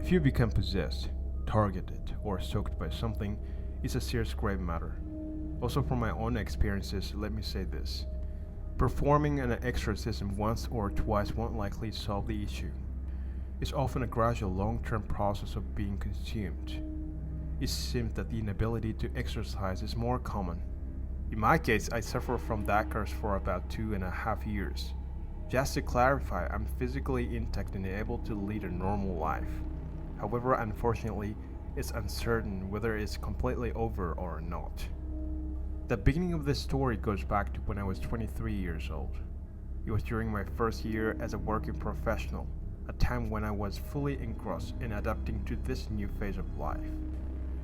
If you become possessed, targeted, or soaked by something, it's a serious grave matter. Also from my own experiences, let me say this. Performing an exorcism once or twice won't likely solve the issue. It's often a gradual long-term process of being consumed. It seems that the inability to exercise is more common. In my case, I suffer from that curse for about 2.5 years. Just to clarify, I'm physically intact and able to lead a normal life. However, unfortunately, it's uncertain whether it's completely over or not. The beginning of this story goes back to when I was 23 years old. It was during my first year as a working professional, a time when I was fully engrossed in adapting to this new phase of life.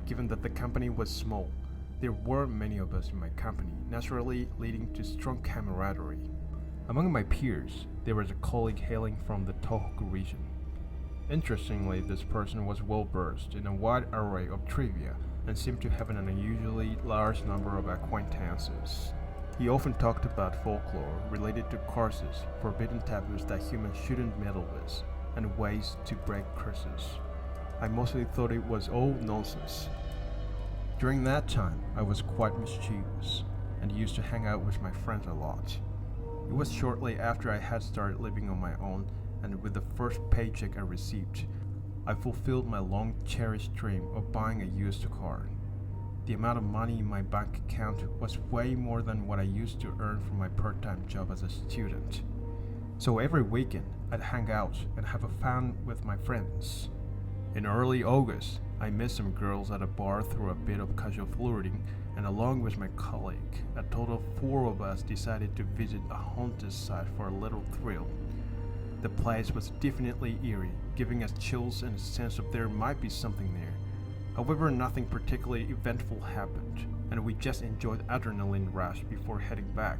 Given that the company was small, there were many of us in my company, naturally leading to strong camaraderie. Among my peers, there was a colleague hailing from the Tohoku region. Interestingly, this person was well-versed in a wide array of trivia and seemed to have an unusually large number of acquaintances. He often talked about folklore related to curses, forbidden taboos that humans shouldn't meddle with, and ways to break curses. I mostly thought it was all nonsense. During that time, I was quite mischievous and used to hang out with my friends a lot. It was shortly after I had started living on my own, and with the first paycheck I received, I fulfilled my long-cherished dream of buying a used car. The amount of money in my bank account was way more than what I used to earn from my part-time job as a student. So every weekend, I'd hang out and have a fun with my friends. In early August, I met some girls at a bar through a bit of casual flirting, and along with my colleague, a total of 4 of us decided to visit a haunted site for a little thrill. The place was definitely eerie, giving us chills and a sense of there might be something there. However, nothing particularly eventful happened, and we just enjoyed adrenaline rush before heading back.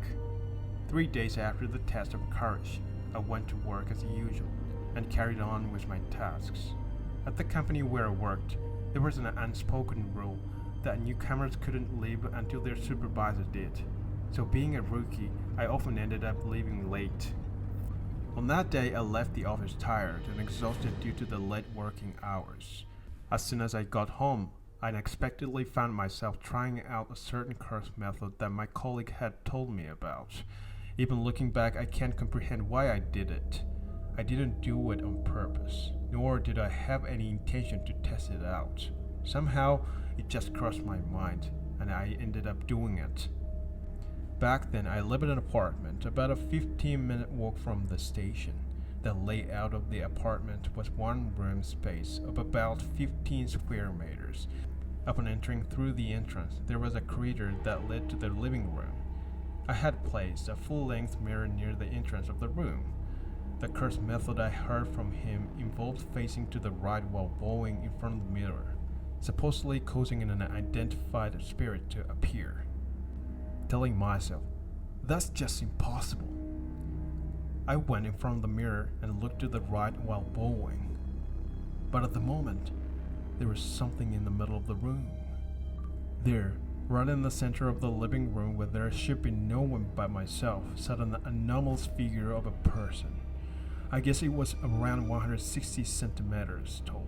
3 days after the test of courage, I went to work as usual and carried on with my tasks. At the company where I worked, there was an unspoken rule that newcomers couldn't leave until their supervisor did. So being a rookie, I often ended up leaving late. On that day, I left the office tired and exhausted due to the late working hours. As soon as I got home, I unexpectedly found myself trying out a certain curse method that my colleague had told me about. Even looking back, I can't comprehend why I did it. I didn't do it on purpose, nor did I have any intention to test it out. Somehow, it just crossed my mind, and I ended up doing it. Back then, I lived in an apartment about a 15-minute walk from the station. The layout of the apartment was one room space of about 15 square meters. Upon entering through the entrance, there was a corridor that led to the living room. I had placed a full-length mirror near the entrance of the room. The curse method I heard from him involved facing to the right while bowing in front of the mirror, supposedly causing an unidentified spirit to appear. Telling myself, that's just impossible. I went in front of the mirror and looked to the right while bowing. But at the moment, there was something in the middle of the room. There, right in the center of the living room where there should be no one but myself, sat an anomalous figure of a person. I guess it was around 160 centimeters tall.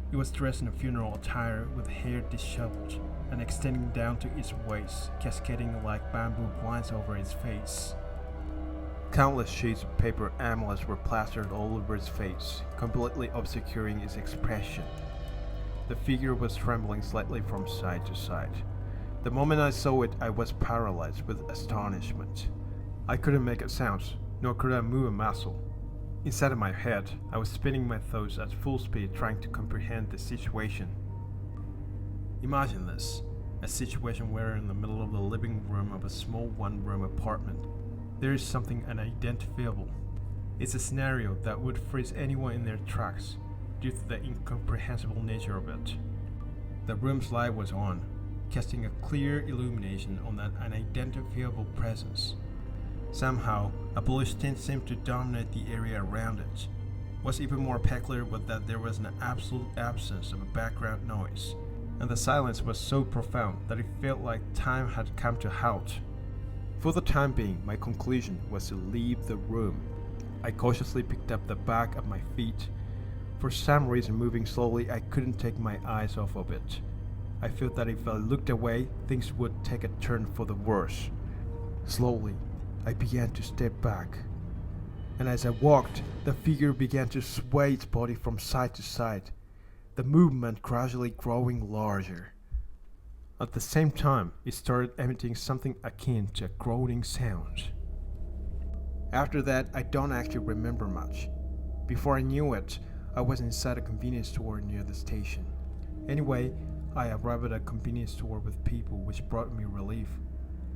It was dressed in a funeral attire with hair disheveled and extending down to its waist, cascading like bamboo blinds over its face. Countless sheets of paper amulets were plastered all over its face, completely obscuring its expression. The figure was trembling slightly from side to side. The moment I saw it, I was paralyzed with astonishment. I couldn't make a sound, nor could I move a muscle. Inside of my head, I was spinning my thoughts at full speed trying to comprehend the situation. Imagine this, a situation where in the middle of the living room of a small one-room apartment, there is something unidentifiable. It's a scenario that would freeze anyone in their tracks due to the incomprehensible nature of it. The room's light was on, casting a clear illumination on that unidentifiable presence. Somehow, a bluish tint seemed to dominate the area around it. What's even more peculiar was that there was an absolute absence of a background noise, and the silence was so profound that it felt like time had come to a halt. For the time being, my conclusion was to leave the room. I cautiously picked up the back of my feet, For some reason, moving slowly, I couldn't take my eyes off of it. I felt that if I looked away, things would take a turn for the worse. Slowly, I began to step back. And as I walked, the figure began to sway its body from side to side, the movement gradually growing larger. At the same time, it started emitting something akin to a groaning sound. After that, I don't actually remember much. Before I knew it, I was inside a convenience store near the station. Anyway, I arrived at a convenience store with people, which brought me relief.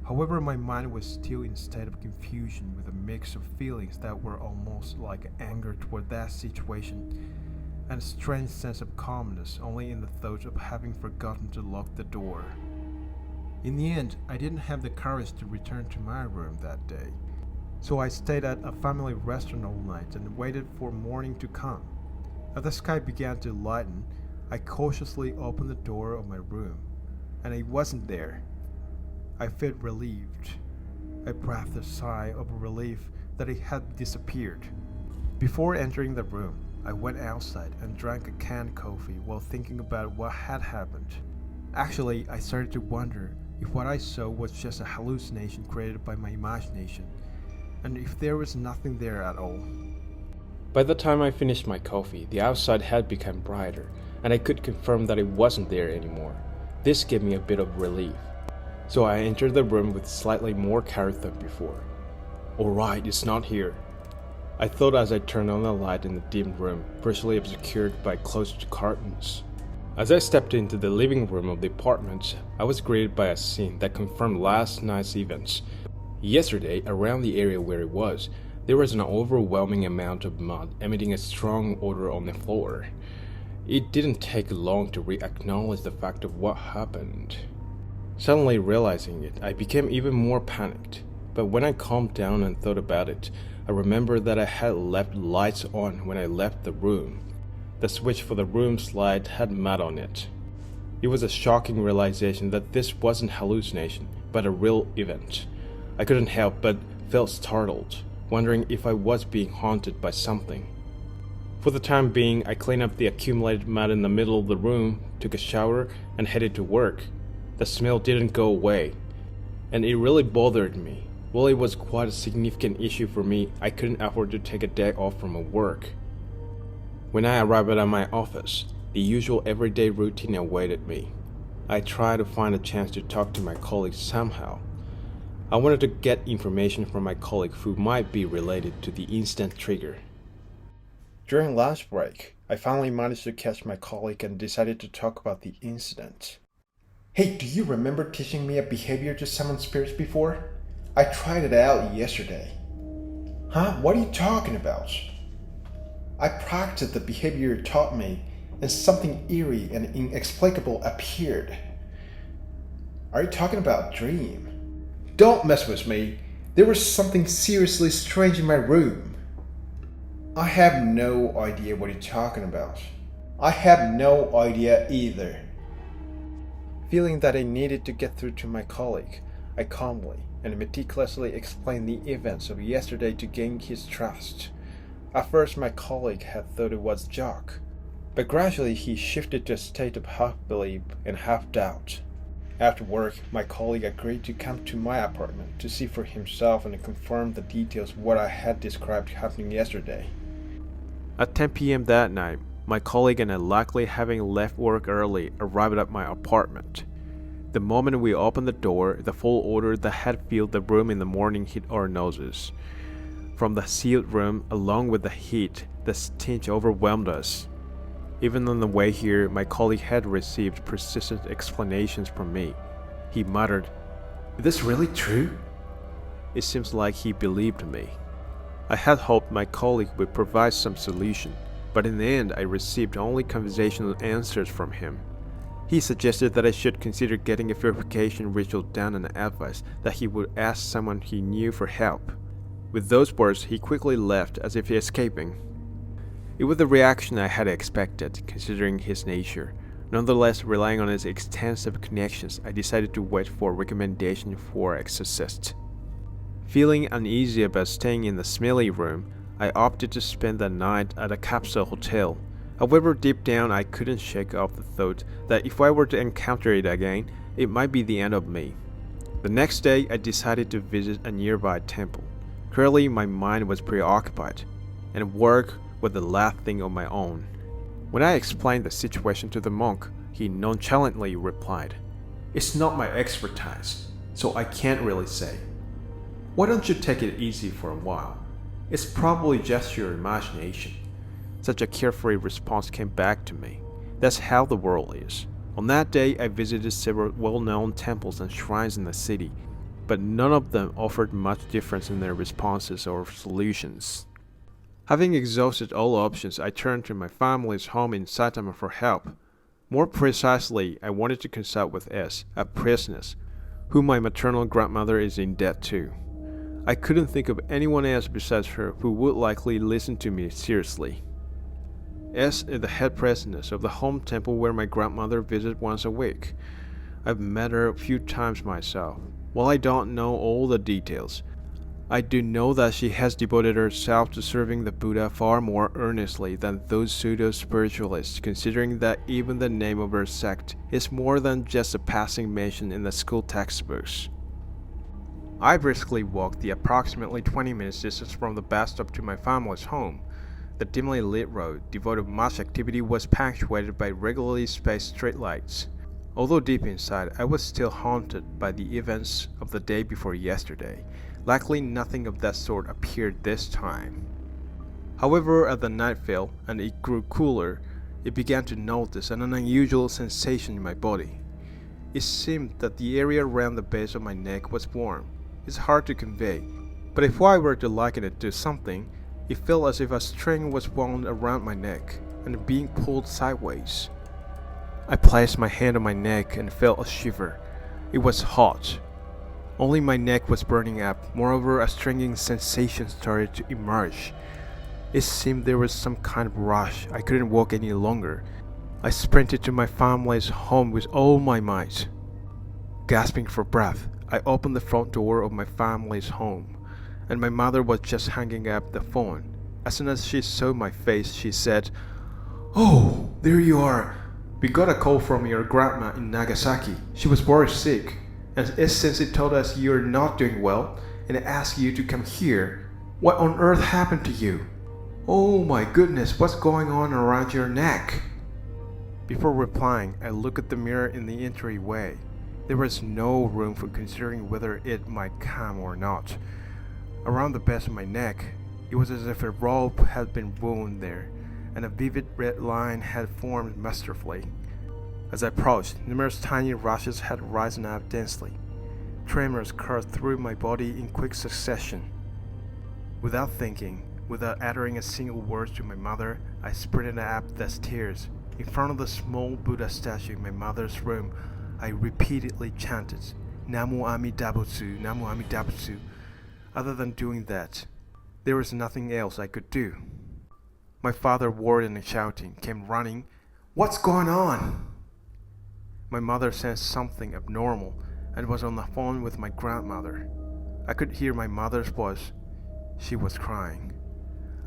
However, my mind was still in a state of confusion with a mix of feelings that were almost like anger toward that situation and a strange sense of calmness only in the thought of having forgotten to lock the door. In the end, I didn't have the courage to return to my room that day, so I stayed at a family restaurant all night and waited for morning to come. As the sky began to lighten, I cautiously opened the door of my room, and it wasn't there. I felt relieved. I breathed a sigh of relief that it had disappeared. Before entering the room, I went outside and drank a canned coffee while thinking about what had happened. Actually, I started to wonder if what I saw was just a hallucination created by my imagination, and if there was nothing there at all. By the time I finished my coffee, the outside had become brighter, and I could confirm that it wasn't there anymore. This gave me a bit of relief. So I entered the room with slightly more courage than before. Alright, it's not here, I thought as I turned on the light in the dim room, partially obscured by closed curtains. As I stepped into the living room of the apartment, I was greeted by a scene that confirmed last night's events. Yesterday, around the area where it was, there was an overwhelming amount of mud emitting a strong odor on the floor. It didn't take long to re-acknowledge the fact of what happened. Suddenly realizing it, I became even more panicked. But when I calmed down and thought about it, I remembered that I had left lights on when I left the room. The switch for the room's light had mud on it. It was a shocking realization that this wasn't hallucination, but a real event. I couldn't help but felt startled, wondering if I was being haunted by something. For the time being, I cleaned up the accumulated mud in the middle of the room, took a shower, and headed to work. The smell didn't go away, and it really bothered me. While it was quite a significant issue for me, I couldn't afford to take a day off from work. When I arrived at my office, the usual everyday routine awaited me. I tried to find a chance to talk to my colleagues somehow. I wanted to get information from my colleague who might be related to the incident trigger. During lunch break, I finally managed to catch my colleague and decided to talk about the incident. Hey, do you remember teaching me a behavior to summon spirits before? I tried it out yesterday. Huh? What are you talking about? I practiced the behavior you taught me, and something eerie and inexplicable appeared. Are you talking about a dream? Don't mess with me. There was something seriously strange in my room. I have no idea what you're talking about. I have no idea either. Feeling that I needed to get through to my colleague, I calmly and meticulously explained the events of yesterday to gain his trust. At first, my colleague had thought it was a joke, but gradually he shifted to a state of half-belief and half-doubt. After work, my colleague agreed to come to my apartment to see for himself and confirm the details of what I had described happening yesterday. At 10 p.m. that night, my colleague and I, luckily having left work early, arrived at my apartment. The moment we opened the door, the full odor that had filled the room in the morning hit our noses. From the sealed room, along with the heat, the stench overwhelmed us. Even on the way here, my colleague had received persistent explanations from me. He muttered, "Is this really true?" It seems like he believed me. I had hoped my colleague would provide some solution, but in the end I received only conversational answers from him. He suggested that I should consider getting a verification ritual done and advised that he would ask someone he knew for help. With those words, he quickly left as if escaping. It was the reaction I had expected, considering his nature. Nonetheless, relying on his extensive connections, I decided to wait for a recommendation for exorcist. Feeling uneasy about staying in the smelly room, I opted to spend the night at a capsule hotel. However, deep down I couldn't shake off the thought that if I were to encounter it again, it might be the end of me. The next day, I decided to visit a nearby temple. Clearly, my mind was preoccupied, and work was the last thing on my own. When I explained the situation to the monk, he nonchalantly replied, "It's not my expertise, so I can't really say. Why don't you take it easy for a while? It's probably just your imagination." Such a carefree response came back to me. That's how the world is. On that day, I visited several well-known temples and shrines in the city, but none of them offered much difference in their responses or solutions. Having exhausted all options, I turned to my family's home in Saitama for help. More precisely, I wanted to consult with S, a priestess, whom my maternal grandmother is in debt to. I couldn't think of anyone else besides her who would likely listen to me seriously. S is the head priestess of the home temple where my grandmother visits once a week. I've met her a few times myself. While I don't know all the details, I do know that she has devoted herself to serving the Buddha far more earnestly than those pseudo-spiritualists, considering that even the name of her sect is more than just a passing mention in the school textbooks. I briskly walked the approximately 20 minutes distance from the bus stop to my family's home. The dimly lit road, devoid of much activity, was punctuated by regularly spaced streetlights. Although deep inside, I was still haunted by the events of the day before yesterday. Luckily, nothing of that sort appeared this time. However, as the night fell and it grew cooler, I began to notice an unusual sensation in my body. It seemed that the area around the base of my neck was warm. It's hard to convey, but if I were to liken it to something, it felt as if a string was wound around my neck and being pulled sideways. I placed my hand on my neck and felt a shiver. It was hot. Only my neck was burning up. Moreover, a stinging sensation started to emerge. It seemed there was some kind of rush. I couldn't walk any longer. I sprinted to my family's home with all my might. Gasping for breath, I opened the front door of my family's home, and my mother was just hanging up the phone. As soon as she saw my face, she said, "Oh, there you are. We got a call from your grandma in Nagasaki. She was very sick, and since it told us you're not doing well, and asked you to come here. What on earth happened to you? Oh my goodness, what's going on around your neck?" Before replying, I looked at the mirror in the entryway. There was no room for considering whether it might come or not. Around the base of my neck, it was as if a rope had been wound there, and a vivid red line had formed masterfully. As I approached, numerous tiny rashes had risen up densely. Tremors coursed through my body in quick succession. Without thinking, without uttering a single word to my mother, I sprinted up the stairs. In front of the small Buddha statue in my mother's room, I repeatedly chanted, "Namu Amida Butsu, Namu Amida Butsu." Other than doing that, there was nothing else I could do. My father, worried and shouting, came running. "What's going on?" My mother sensed something abnormal and was on the phone with my grandmother. I could hear my mother's voice. She was crying.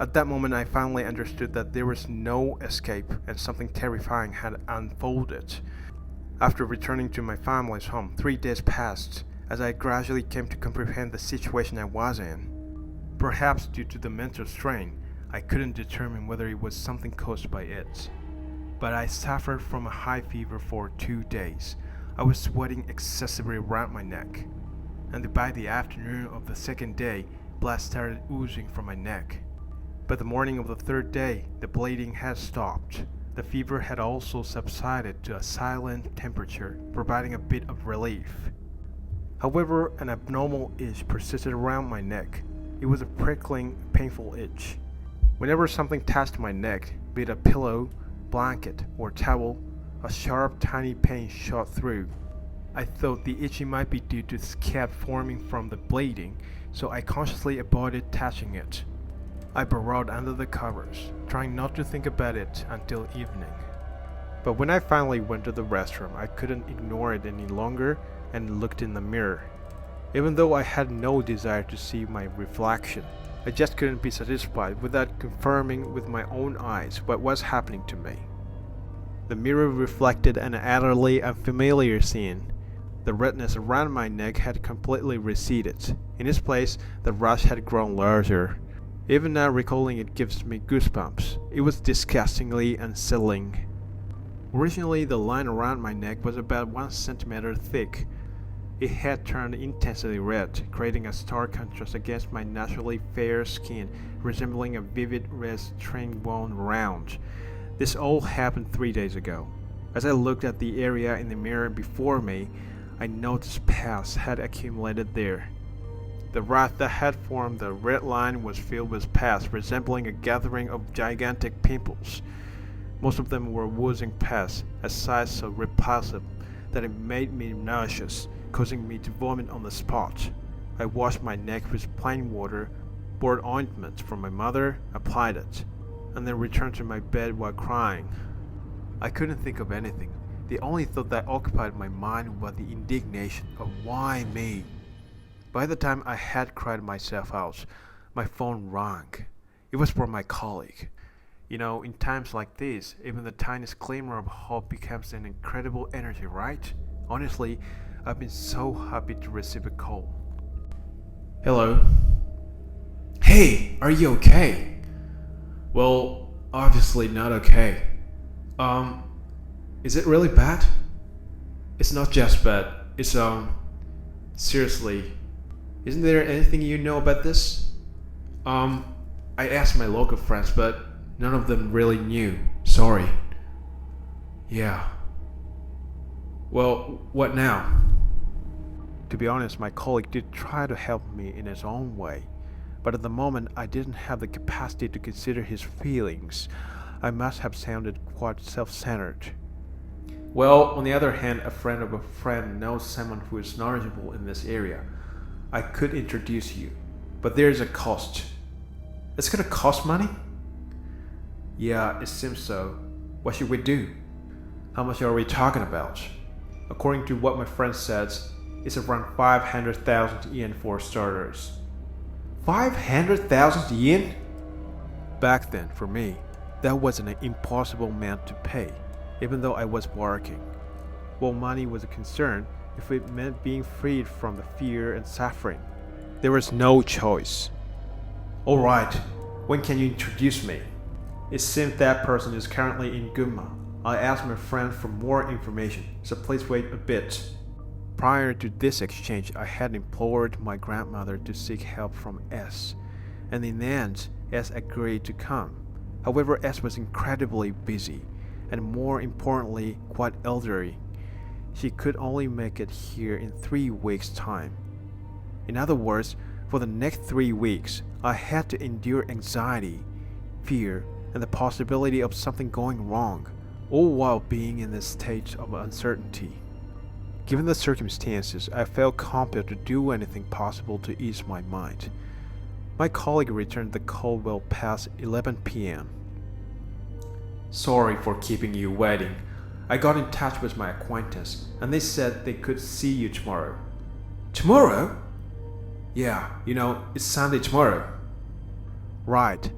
At that moment, I finally understood that there was no escape and something terrifying had unfolded. After returning to my family's home, 3 days passed as I gradually came to comprehend the situation I was in. Perhaps due to the mental strain, I couldn't determine whether it was something caused by it. But I suffered from a high fever for 2 days. I was sweating excessively around my neck, and by the afternoon of the second day, blood started oozing from my neck. By the morning of the third day, the bleeding had stopped. The fever had also subsided to a silent temperature, providing a bit of relief. However, an abnormal itch persisted around my neck. It was a prickling, painful itch. Whenever something touched my neck, be it a pillow, blanket, or towel, a sharp, tiny pain shot through. I thought the itching might be due to scab forming from the bleeding, so I consciously avoided touching it. I burrowed under the covers, trying not to think about it until evening. But when I finally went to the restroom, I couldn't ignore it any longer and looked in the mirror. Even though I had no desire to see my reflection, I just couldn't be satisfied without confirming with my own eyes what was happening to me. The mirror reflected an utterly unfamiliar scene. The redness around my neck had completely receded. In its place, the rash had grown larger. Even now recalling it gives me goosebumps. It was disgustingly unsettling. Originally, the line around my neck was about 1 centimeter thick. It had turned intensely red, creating a stark contrast against my naturally fair skin, resembling a vivid red string wound around. This all happened 3 days ago. As I looked at the area in the mirror before me, I noticed pus had accumulated there. The rash that had formed the red line was filled with pus, resembling a gathering of gigantic pimples. Most of them were oozing pus, a size so repulsive that it made me nauseous, causing me to vomit on the spot. I washed my neck with plain water, poured ointment from my mother, applied it, and then returned to my bed while crying. I couldn't think of anything. The only thought that occupied my mind was the indignation of why me. By the time I had cried myself out, my phone rang. It was from my colleague. You know, in times like this, even the tiniest glimmer of hope becomes an incredible energy, right? Honestly, I've been so happy to receive a call. Hello. Hey, are you okay? Well, obviously not okay. Is it really bad? It's not just bad. It's, seriously. Isn't there anything you know about this? I asked my local friends, but none of them really knew. Sorry. Yeah. Well, what now? To be honest, my colleague did try to help me in his own way, but at the moment I didn't have the capacity to consider his feelings. I must have sounded quite self-centered. Well, on the other hand, a friend of a friend knows someone who is knowledgeable in this area. I could introduce you, but there's a cost. It's gonna cost money? Yeah, it seems so. What should we do? How much are we talking about? According to what my friend says, it's around 500,000 yen for starters. 500,000 yen? Back then, for me, that was an impossible amount to pay, even though I was working. While money was a concern, if it meant being freed from the fear and suffering, there was no choice. Alright, when can you introduce me? It seems that person is currently in Gunma. I asked my friend for more information, so please wait a bit. Prior to this exchange, I had implored my grandmother to seek help from S, and in the end, S agreed to come. However, S was incredibly busy, and more importantly, quite elderly. She could only make it here in 3 weeks' time. In other words, for the next 3 weeks, I had to endure anxiety, fear, and the possibility of something going wrong, all while being in this state of uncertainty. Given the circumstances, I felt compelled to do anything possible to ease my mind. My colleague returned the call well past 11 p.m. Sorry for keeping you waiting. I got in touch with my acquaintance, and they said they could see you tomorrow. Tomorrow? Yeah, it's Sunday tomorrow. Right.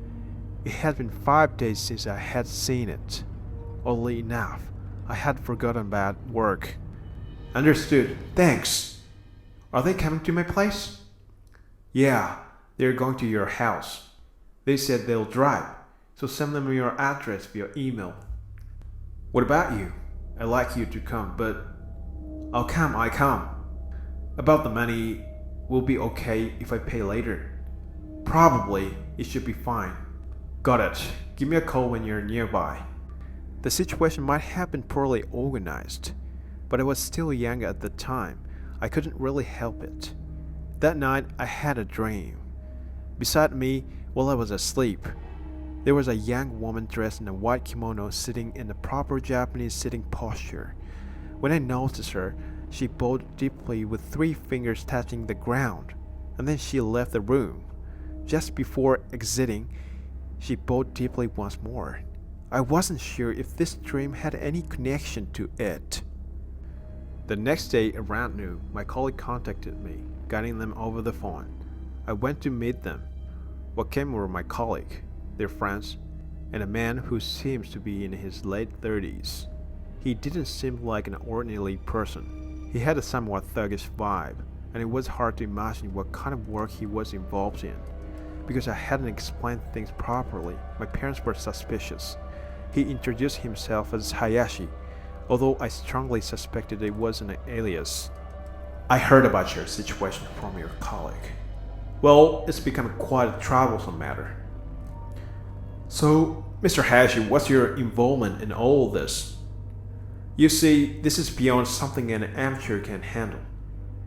It had been 5 days since I had seen it. Oddly enough, I had forgotten about work. Understood. Thanks. Are they coming to my place? Yeah, they're going to your house. They said they'll drive, so send them your address via email. What about you? I'd like you to come, but I come. About the money, will be okay if I pay later. Probably, it should be fine. Got it. Give me a call when you're nearby. The situation might have been poorly organized, but I was still young at the time. I couldn't really help it. That night, I had a dream. Beside me, while I was asleep, there was a young woman dressed in a white kimono sitting in the proper Japanese sitting posture. When I noticed her, she bowed deeply with 3 fingers touching the ground, and then she left the room. Just before exiting, she bowed deeply once more. I wasn't sure if this dream had any connection to it. The next day around noon, my colleague contacted me, guiding them over the phone. I went to meet them. What came were my colleague, their friends, and a man who seems to be in his late 30s. He didn't seem like an ordinary person. He had a somewhat thuggish vibe, and it was hard to imagine what kind of work he was involved in. Because I hadn't explained things properly, my parents were suspicious. He introduced himself as Hayashi, although I strongly suspected it was an alias. I heard about your situation from your colleague. Well, it's become quite a troublesome matter. So, Mr. Hayashi, what's your involvement in all this? You see, this is beyond something an amateur can handle.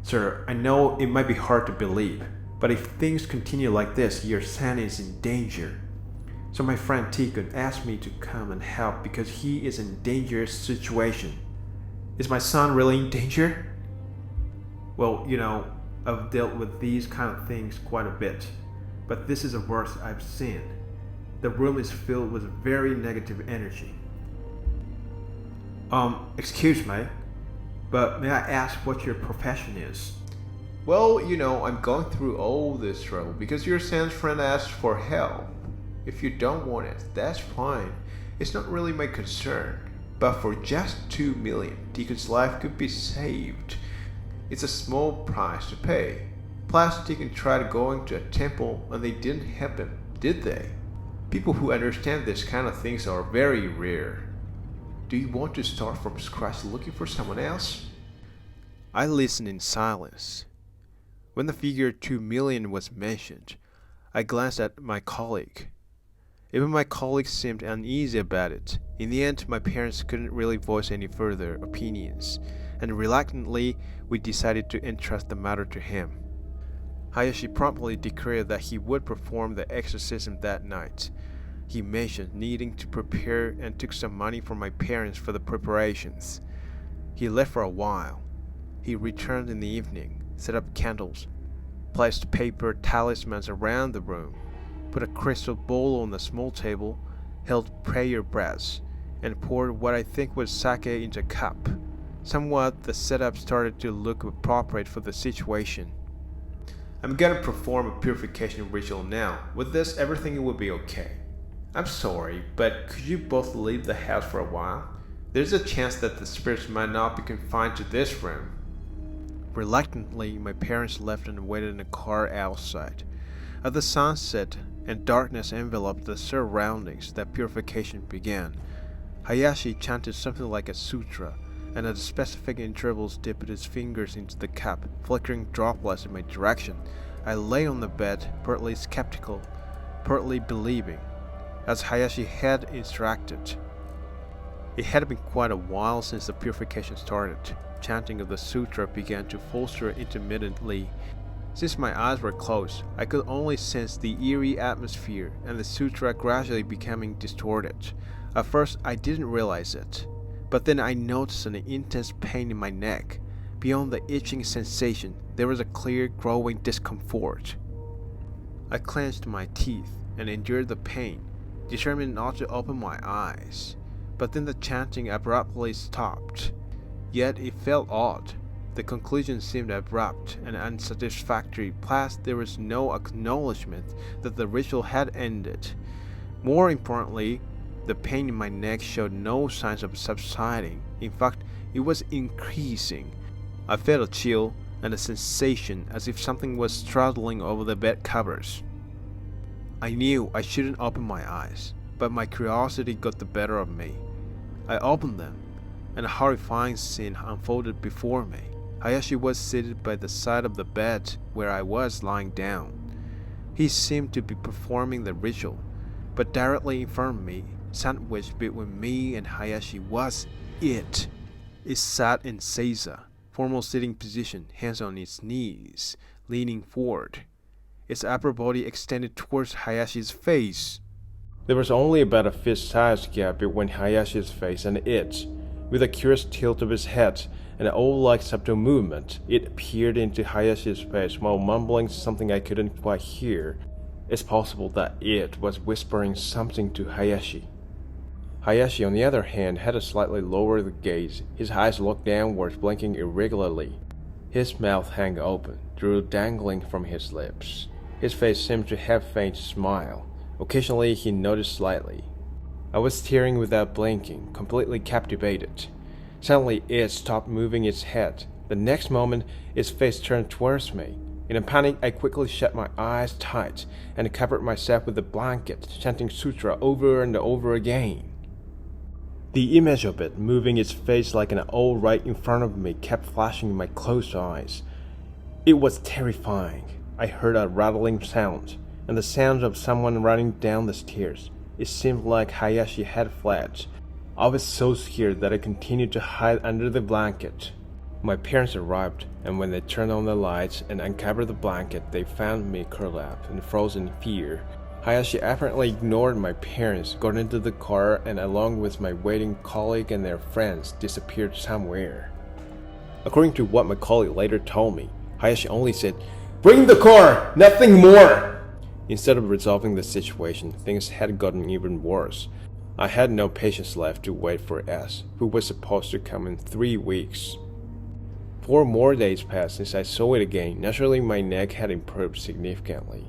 Sir, I know it might be hard to believe, but if things continue like this, your son is in danger. So my friend Tikun asked me to come and help because he is in a dangerous situation. Is my son really in danger? Well, I've dealt with these kind of things quite a bit, but this is the worst I've seen. The room is filled with very negative energy. Excuse me, but may I ask what your profession is? Well, I'm going through all this trouble because your son's friend asked for help. If you don't want it, that's fine. It's not really my concern. But for just 2 million, Tikun's life could be saved. It's a small price to pay. Plus, Tikun tried going to a temple and they didn't help him, did they? People who understand this kind of things are very rare. Do you want to start from scratch looking for someone else? I listened in silence. When the figure 2 million was mentioned, I glanced at my colleague. Even my colleague seemed uneasy about it. In the end, my parents couldn't really voice any further opinions, and reluctantly, we decided to entrust the matter to him. Hayashi promptly declared that he would perform the exorcism that night. He mentioned needing to prepare and took some money from my parents for the preparations. He left for a while. He returned in the evening, set up candles, placed paper talismans around the room, put a crystal bowl on a small table, held prayer breaths, and poured what I think was sake into a cup. Somewhat, the setup started to look appropriate for the situation. I'm gonna perform a purification ritual now. With this, everything will be okay. I'm sorry, but could you both leave the house for a while? There's a chance that the spirits might not be confined to this room. Reluctantly, my parents left and waited in the car outside. As the sun set and darkness enveloped the surroundings, that purification began. Hayashi chanted something like a sutra, and at specific intervals dipped his fingers into the cup, flickering droplets in my direction. I lay on the bed, partly skeptical, partly believing, as Hayashi had instructed. It had been quite a while since the purification started. Chanting of the sutra began to falter intermittently. Since my eyes were closed, I could only sense the eerie atmosphere and the sutra gradually becoming distorted. At first, I didn't realize it, but then I noticed an intense pain in my neck. Beyond the itching sensation, there was a clear, growing discomfort. I clenched my teeth and endured the pain, determined not to open my eyes. But then the chanting abruptly stopped. Yet it felt odd. The conclusion seemed abrupt and unsatisfactory, plus there was no acknowledgement that the ritual had ended. More importantly, the pain in my neck showed no signs of subsiding. In fact, it was increasing. I felt a chill and a sensation as if something was straddling over the bed covers. I knew I shouldn't open my eyes, but my curiosity got the better of me. I opened them, and a horrifying scene unfolded before me. Hayashi was seated by the side of the bed where I was lying down. He seemed to be performing the ritual, but directly in front of me, sandwiched between me and Hayashi, was it. It sat in seiza, formal sitting position, hands on its knees, leaning forward. Its upper body extended towards Hayashi's face. There was only about a fist-sized gap between Hayashi's face and it. With a curious tilt of his head and an owl-like subtle movement, it peered into Hayashi's face while mumbling something I couldn't quite hear. It's possible that it was whispering something to Hayashi. Hayashi, on the other hand, had a slightly lowered gaze. His eyes looked downwards, blinking irregularly. His mouth hung open, drool dangling from his lips. His face seemed to have a faint smile. Occasionally he nodded slightly. I was staring without blinking, completely captivated. Suddenly it stopped moving its head. The next moment, its face turned towards me. In a panic, I quickly shut my eyes tight and covered myself with a blanket, chanting sutra over and over again. The image of it moving its face like an owl right in front of me kept flashing in my closed eyes. It was terrifying. I heard a rattling sound, and the sound of someone running down the stairs. It seemed like Hayashi had fled. I was so scared that I continued to hide under the blanket. My parents arrived, and when they turned on the lights and uncovered the blanket, they found me curled up and frozen in fear. Hayashi apparently ignored my parents, got into the car, and along with my waiting colleague and their friends, disappeared somewhere. According to what my colleague later told me, Hayashi only said, "Bring the car! Nothing more!" Instead of resolving the situation, things had gotten even worse. I had no patience left to wait for S, who was supposed to come in 3 weeks. 4 more days passed since I saw it again. Naturally, my neck had improved significantly.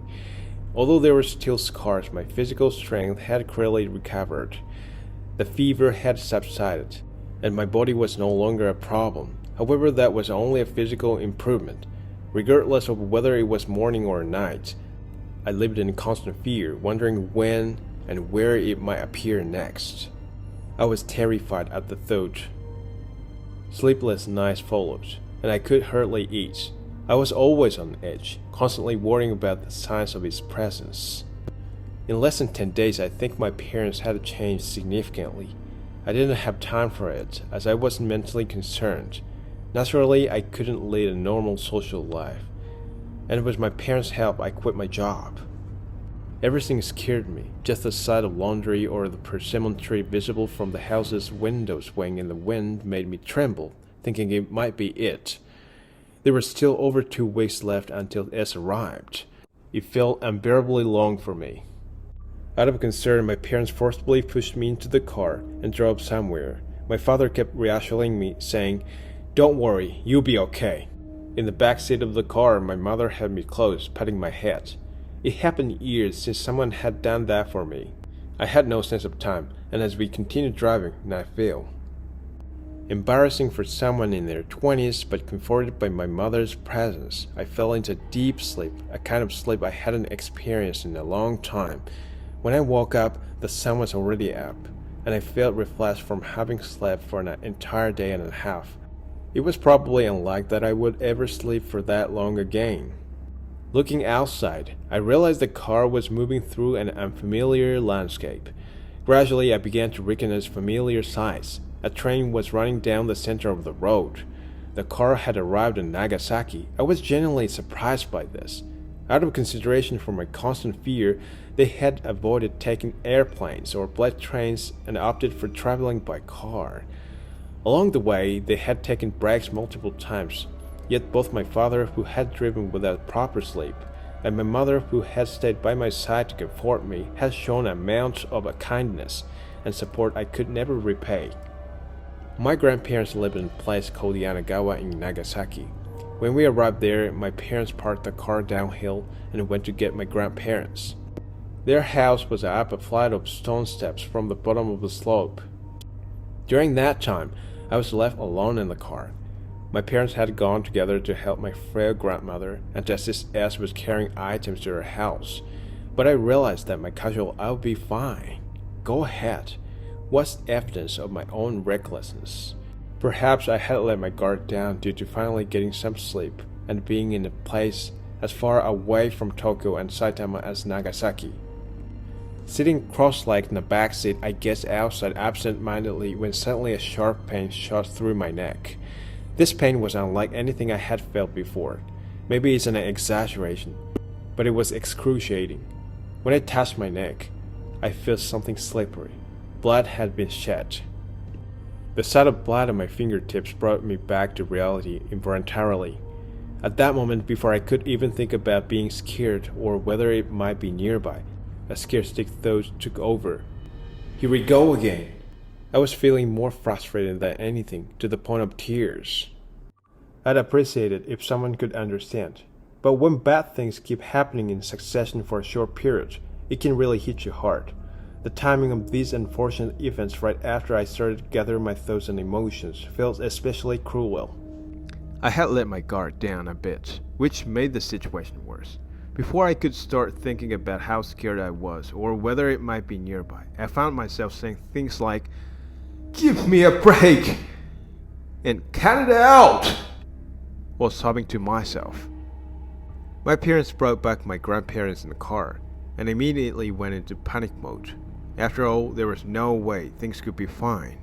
Although there were still scars, my physical strength had clearly recovered. The fever had subsided, and my body was no longer a problem. However, that was only a physical improvement. Regardless of whether it was morning or night, I lived in constant fear, wondering when and where it might appear next. I was terrified at the thought. Sleepless nights followed, and I could hardly eat. I was always on edge, constantly worrying about the signs of its presence. In less than 10 days, I think my parents had changed significantly. I didn't have time for it, as I was mentally concerned. Naturally, I couldn't lead a normal social life, and with my parents' help, I quit my job. Everything scared me. Just the sight of laundry or the persimmon tree visible from the house's window swaying in the wind made me tremble, thinking it might be it. There were still over 2 weeks left until S arrived. It felt unbearably long for me. Out of concern, my parents forcibly pushed me into the car and drove somewhere. My father kept reassuring me, saying, "Don't worry, you'll be okay." In the back seat of the car, my mother held me close, patting my head. It happened years since someone had done that for me. I had no sense of time, and as we continued driving, I fell. Embarrassing for someone in their 20s, but comforted by my mother's presence, I fell into deep sleep, a kind of sleep I hadn't experienced in a long time. When I woke up, the sun was already up, and I felt refreshed from having slept for an entire day and a half. It was probably unlikely that I would ever sleep for that long again. Looking outside, I realized the car was moving through an unfamiliar landscape. Gradually, I began to recognize familiar sights. A train was running down the center of the road. The car had arrived in Nagasaki. I was genuinely surprised by this. Out of consideration for my constant fear, they had avoided taking airplanes or bullet trains and opted for traveling by car. Along the way, they had taken breaks multiple times. Yet both my father, who had driven without proper sleep, and my mother, who had stayed by my side to comfort me, had shown an amount of kindness and support I could never repay. My grandparents lived in a place called Yanagawa in Nagasaki. When we arrived there, my parents parked the car downhill and went to get my grandparents. Their house was up a flight of stone steps from the bottom of the slope. During that time, I was left alone in the car. My parents had gone together to help my frail grandmother and to assist S with carrying items to her house. But I realized that my casual "I'll be fine" go ahead was evidence of my own recklessness. Perhaps I had let my guard down due to finally getting some sleep and being in a place as far away from Tokyo and Saitama as Nagasaki. Sitting cross-legged in the back seat, I gazed outside absent-mindedly when suddenly a sharp pain shot through my neck. This pain was unlike anything I had felt before. Maybe it's an exaggeration, but it was excruciating. When I touched my neck, I felt something slippery. Blood had been shed. The sight of blood on my fingertips brought me back to reality involuntarily. At that moment, before I could even think about being scared or whether it might be nearby, a scared-sick thought took over. Here we go again. I was feeling more frustrated than anything, to the point of tears. I'd appreciate it if someone could understand. But when bad things keep happening in succession for a short period, it can really hit you hard. The timing of these unfortunate events right after I started to gather my thoughts and emotions felt especially cruel. I had let my guard down a bit, which made the situation worse. Before I could start thinking about how scared I was or whether it might be nearby, I found myself saying things like, "Give me a break!" and "Cut it out!" while sobbing to myself. My parents brought back my grandparents in the car and immediately went into panic mode. After all, there was no way things could be fine,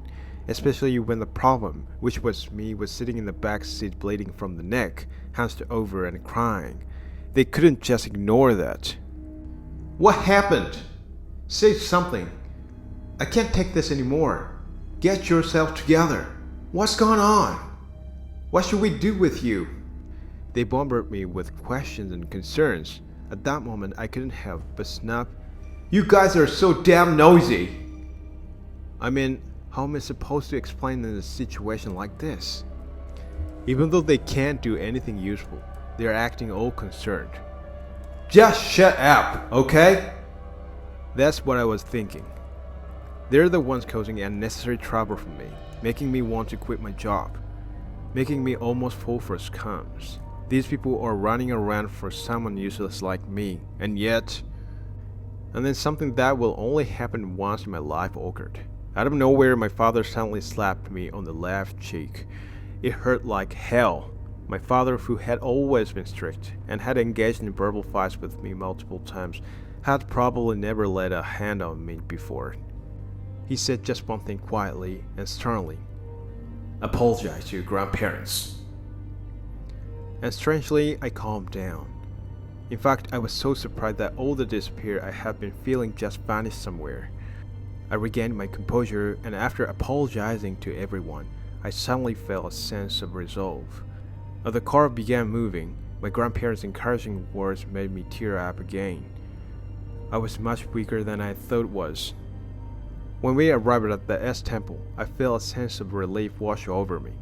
especially when the problem, which was me, was sitting in the back seat bleeding from the neck, hunched over and crying. They couldn't just ignore that. "What happened? Say something. I can't take this anymore. Get yourself together. What's going on? What should we do with you?" They bombarded me with questions and concerns. At that moment, I couldn't help but snap, "You guys are so damn noisy!" I mean, how am I supposed to explain in a situation like this? Even though they can't do anything useful, they're acting all concerned. "Just shut up, okay?" That's what I was thinking. They're the ones causing unnecessary trouble for me, making me want to quit my job, making me almost fall for scams. These people are running around for someone useless like me, and yet... And then something that will only happen once in my life occurred. Out of nowhere, my father suddenly slapped me on the left cheek. It hurt like hell. My father, who had always been strict and had engaged in verbal fights with me multiple times, had probably never laid a hand on me before. He said just one thing quietly and sternly: "Apologize to your grandparents." And strangely, I calmed down. In fact, I was so surprised that all the despair I had been feeling just vanished somewhere. I regained my composure, and after apologizing to everyone, I suddenly felt a sense of resolve. As the car began moving, my grandparents' encouraging words made me tear up again. I was much weaker than I thought it was. When we arrived at the S Temple, I felt a sense of relief wash over me.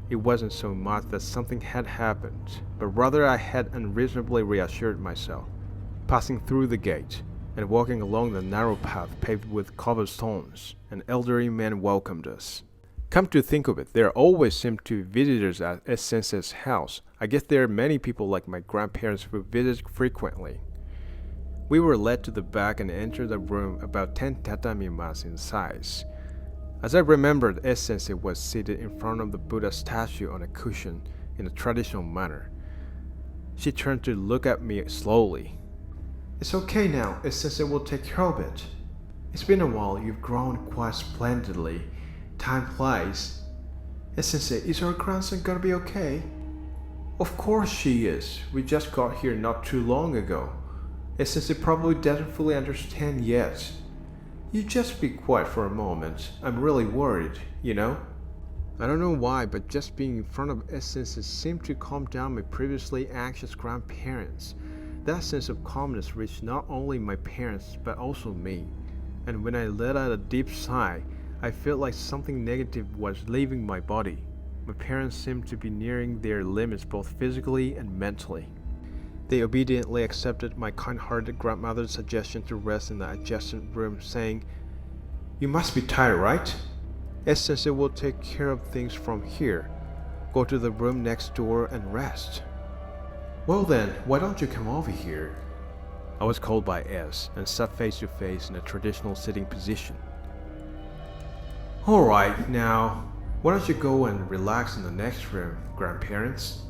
It wasn't so much that something had happened, but rather I had unreasonably reassured myself. Passing through the gate and walking along the narrow path paved with cobblestones, an elderly man welcomed us. Come to think of it, there always seem to be visitors at S Sensei's house. I guess there are many people like my grandparents who visit frequently. We were led to the back and entered a room about 10 tatami mas in size. As I remembered, S Sensei was seated in front of the Buddha statue on a cushion in a traditional manner. She turned to look at me slowly. "It's okay now, S Sensei will take care of it. It's been a while, you've grown quite splendidly. Time flies. S Sensei, is our grandson gonna be okay?" "Of course she is. We just got here not too long ago. S Sensei probably doesn't fully understand yet. You just be quiet for a moment. I'm really worried, you know?" I don't know why, but just being in front of S Sensei seemed to calm down my previously anxious grandparents. That sense of calmness reached not only my parents, but also me. And when I let out a deep sigh, I felt like something negative was leaving my body. My parents seemed to be nearing their limits both physically and mentally. They obediently accepted my kind-hearted grandmother's suggestion to rest in the adjacent room, saying, "You must be tired, right? S Sensei will take care of things from here. Go to the room next door and rest." "Well then, why don't you come over here?" I was called by S and sat face to face in a traditional sitting position. "Alright, now, why don't you go and relax in the next room, grandparents?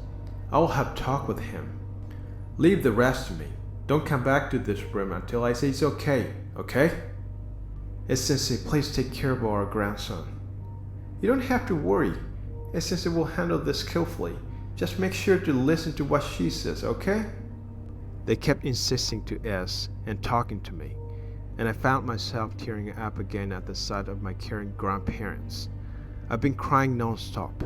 I will have talk with him. Leave the rest to me. Don't come back to this room until I say it's okay, okay? S Sensei, please take care of our grandson." "You don't have to worry. S Sensei will handle this skillfully. Just make sure to listen to what she says, okay?" They kept insisting to S and talking to me, and I found myself tearing up again at the sight of my caring grandparents. I've been crying non-stop.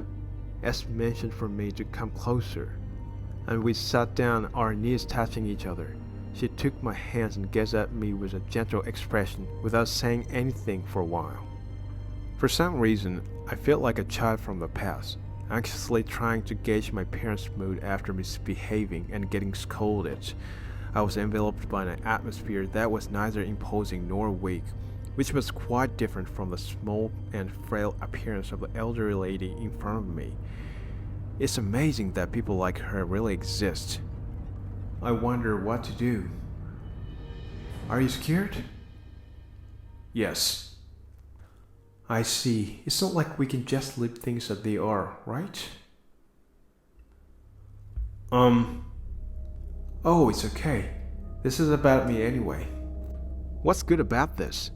S mentioned for me to come closer, and we sat down, our knees touching each other. She took my hands and gazed at me with a gentle expression without saying anything for a while. For some reason, I felt like a child from the past. anxiously trying to gauge my parents' mood after misbehaving and getting scolded. I was enveloped by an atmosphere that was neither imposing nor weak, which was quite different from the small and frail appearance of the elderly lady in front of me. It's amazing that people like her really exist. I wonder what to do. Are you scared? Yes. I see. It's not like we can just leave things as they are, right? Oh, it's okay. This is about me anyway. What's good about this?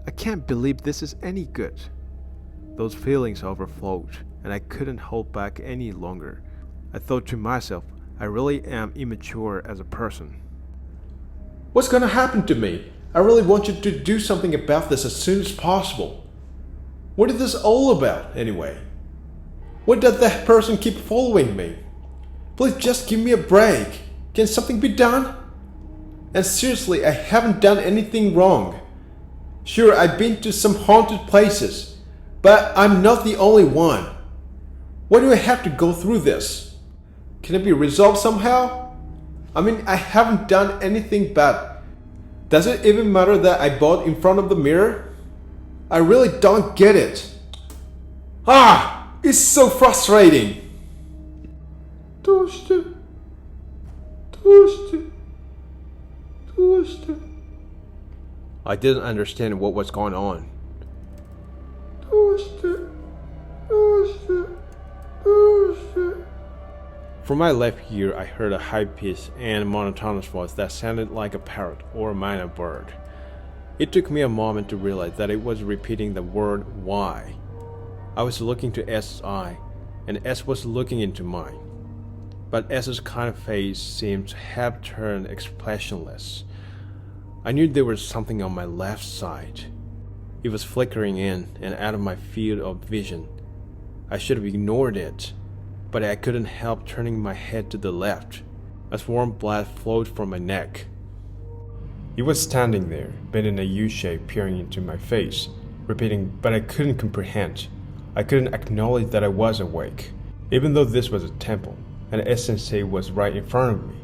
I can't believe this is any good. Those feelings overflowed, and I couldn't hold back any longer. I thought to myself, I really am immature as a person. What's gonna happen to me? I really want you to do something about this as soon as possible. What is this all about, anyway? Why does that person keep following me? Please just give me a break. Can something be done? And seriously, I haven't done anything wrong. Sure, I've been to some haunted places, but I'm not the only one. Why do I have to go through this? Can it be resolved somehow? I mean, I haven't done anything bad. Does it even matter that I bought in front of the mirror? I really don't get it. It's so frustrating. Toaster. I didn't understand what was going on. From my left ear, I heard a high-pitched and monotonous voice that sounded like a parrot or a minor bird. It took me a moment to realize that it was repeating the word why. I was looking to S's eye, and S was looking into mine. But S's kind of face seemed to have turned expressionless. I knew there was something on my left side. It was flickering in and out of my field of vision. I should have ignored it, but I couldn't help turning my head to the left, as warm blood flowed from my neck. He was standing there, bent in a U-shape, peering into my face, repeating, but I couldn't comprehend. I couldn't acknowledge that I was awake, even though this was a temple, and S-sensei was right in front of me.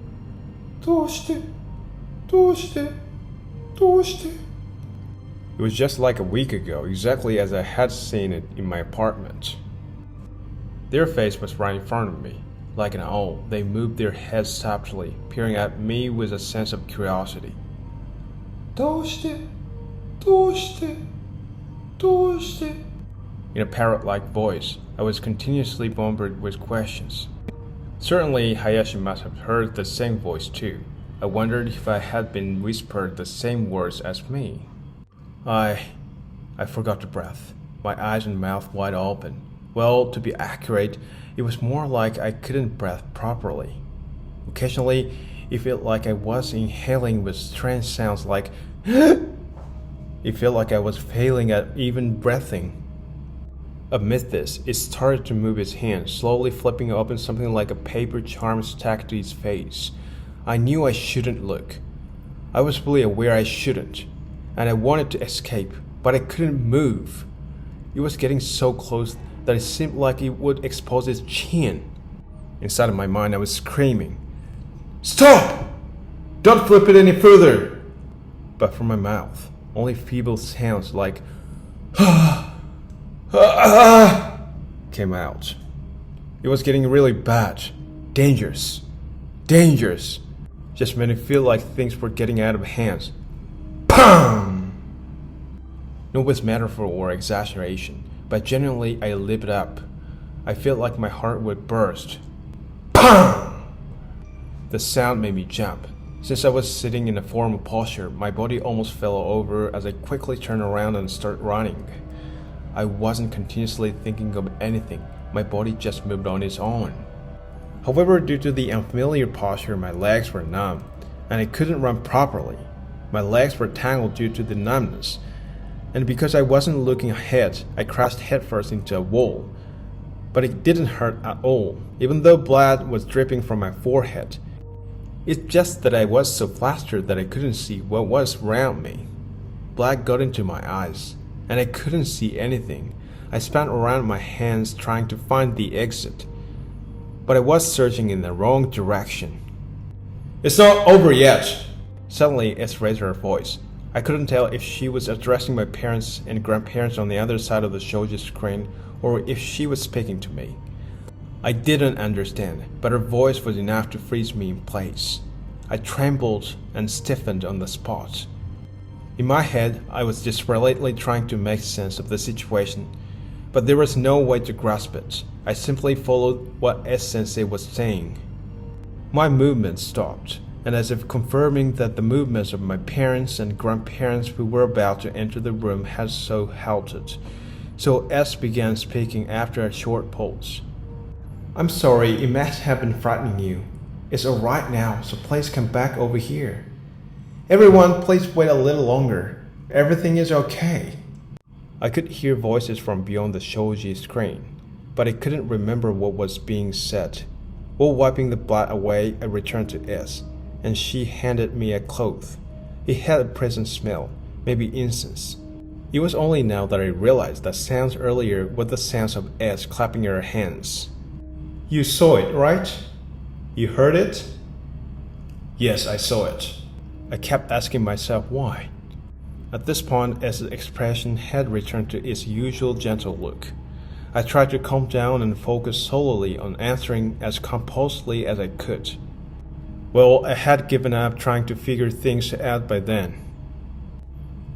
It was just like a week ago, exactly as I had seen it in my apartment. Their face was right in front of me. Like an owl, they moved their heads softly, peering at me with a sense of curiosity. In a parrot-like voice, I was continuously bombarded with questions. Certainly, Hayashi must have heard the same voice too. I wondered if I had been whispered the same words as me. I forgot to breathe, my eyes and mouth wide open. Well, to be accurate, it was more like I couldn't breathe properly. Occasionally, it felt like I was inhaling with strange sounds like It felt like I was failing at even breathing. Amidst this, it started to move its hand, slowly flipping open something like a paper charm stacked to its face. I knew I shouldn't look. I was fully aware I shouldn't, and I wanted to escape, but I couldn't move. It was getting so close that it seemed like it would expose its chin. Inside of my mind, I was screaming, "Stop! Don't flip it any further!" But from my mouth, only feeble sounds like came out. It was getting really bad. Dangerous. Just made it feel like things were getting out of hand. PAM! No was metaphor or exaggeration, but genuinely I lived up. I felt like my heart would burst. PAM! The sound made me jump. Since I was sitting in a formal posture, my body almost fell over as I quickly turned around and started running. I wasn't continuously thinking of anything. My body just moved on its own. However, due to the unfamiliar posture, my legs were numb, and I couldn't run properly. My legs were tangled due to the numbness, and because I wasn't looking ahead, I crashed headfirst into a wall. But it didn't hurt at all, even though blood was dripping from my forehead. It's just that I was so flustered that I couldn't see what was around me. Blood got into my eyes, and I couldn't see anything. I spun around my hands trying to find the exit, but I was searching in the wrong direction. "It's not over yet!" Suddenly, S raised her voice. I couldn't tell if she was addressing my parents and grandparents on the other side of the shoji screen or if she was speaking to me. I didn't understand, but her voice was enough to freeze me in place. I trembled and stiffened on the spot. In my head, I was desperately trying to make sense of the situation, but there was no way to grasp it. I simply followed what S-sensei was saying. My movements stopped, and as if confirming that the movements of my parents and grandparents who were about to enter the room had so halted. So S began speaking after a short pause. "I'm sorry, it must have been frightening you. It's alright now, so please come back over here. Everyone, please wait a little longer. Everything is okay." I could hear voices from beyond the shoji screen, but I couldn't remember what was being said. While wiping the blood away, I returned to S, and she handed me a cloth. It had a pleasant smell, maybe incense. It was only now that I realized that sounds earlier were the sounds of S clapping her hands. "You saw it, right? You heard it?" "Yes, I saw it." I kept asking myself why. At this point, S's expression had returned to its usual gentle look. I tried to calm down and focus solely on answering as composedly as I could. Well, I had given up trying to figure things out by then.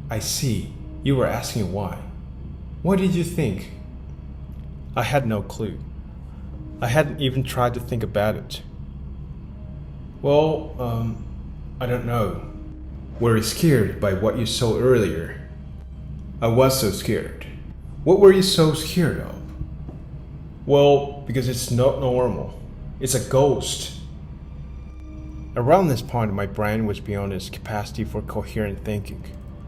"I see. You were asking why. What did you think?" I had no clue. I hadn't even tried to think about it. Well, I don't know. Were you scared by what you saw earlier?" "I was so scared." "What were you so scared of?" "Well, because it's not normal. It's a ghost." Around this point, my brain was beyond its capacity for coherent thinking.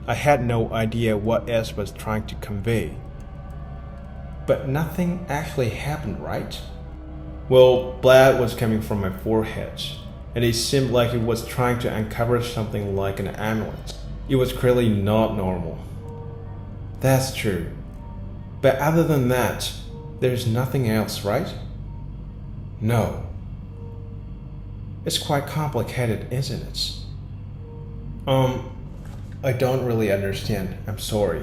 I had no idea what S was trying to convey. But nothing actually happened, right? Well, blood was coming from my forehead, and it seemed like it was trying to uncover something like an amulet. It was clearly not normal. That's true. But other than that, there's nothing else, right? No. It's quite complicated, isn't it? I don't really understand. I'm sorry.